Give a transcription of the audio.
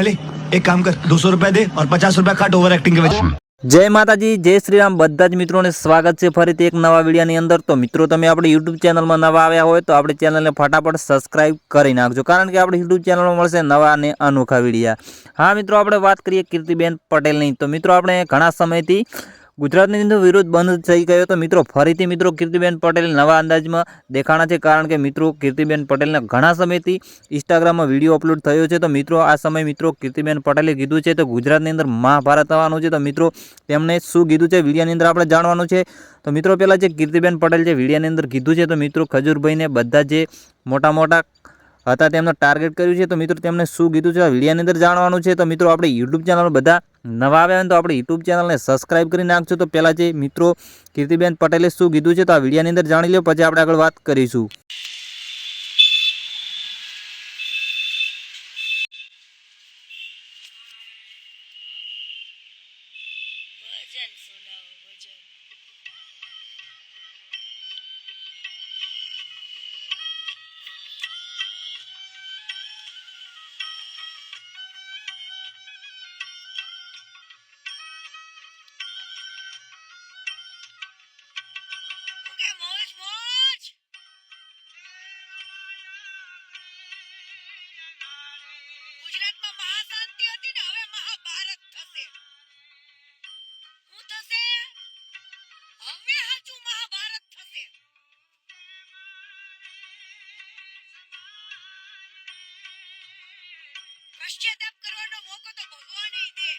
चले एक काम कर 200 रुपया दे और 50 रुपया काट ओवर एक्टिंग के वजह। जय माताजी जय श्री राम બધા જ મિત્રોને સ્વાગત છે ફરીથી એક નવા વિડિયોની અંદર। તો મિત્રો તમે આપણી YouTube ચેનલમાં નવા આવ્યા હોય તો આપણી ચેનલને ફટાફટ સબસ્ક્રાઇબ કરી નાખજો, કારણ કે આપણી YouTube ચેનલમાં મળશે નવા અને અનોખા વિડિયા। હા મિત્રો, આપણે વાત કરીએ કીર્તિબેન પટેલની। તો મિત્રો આપણે ઘણા સમયથી ગુજરાતની અંદર વિરોધ બંધ થઈ ગયો, તો મિત્રો ફરીથી મિત્રો કીર્તિબેન પટેલ નવા અંદાજમાં દેખાણા છે, કારણ કે મિત્રો કીર્તિબેન પટેલને ઘણા સમયથી ઇન્સ્ટાગ્રામમાં વિડીયો અપલોડ થયો છે। તો મિત્રો આ સમય મિત્રો કીર્તિબેન પટેલે કીધું છે તો ગુજરાતની અંદર મહાભારત આવવાનું છે। તો મિત્રો તેમણે શું કીધું છે વિડીયોની અંદર આપણે જાણવાનું છે। તો મિત્રો પહેલાં જે કીર્તિબેન પટેલ જે વિડીયોની અંદર કીધું છે, તો મિત્રો ખજૂરભાઈને બધા જે મોટા મોટા હતા તેમને ટાર્ગેટ કર્યું છે। તો મિત્રો તેમને શું કીધું છે આ વિડીયોની અંદર જાણવાનું છે। તો મિત્રો આપણે યુટ્યુબ ચેનલ બધા નવા આવ્યા હોય તો આપણે યુટ્યુબ ચેનલને સબસ્ક્રાઇબ કરી નાખજો। તો પહેલાં જે મિત્રો કીર્તિબેન પટેલે શું કીધું છે તો આ વિડીયોની અંદર જાણી લો, પછી આપણે આગળ વાત કરીશું। भजन सुनाओ भजन। ओके मौज मौज। ગુજરાતમાં મહાશાંતિ હતી ને, હવે મહાભારત થશે। હું થશે? હવે હાચું મહાભારત થશે। પશ્ચાતાપ કરવાનો મોકો તો ભગવાને દે।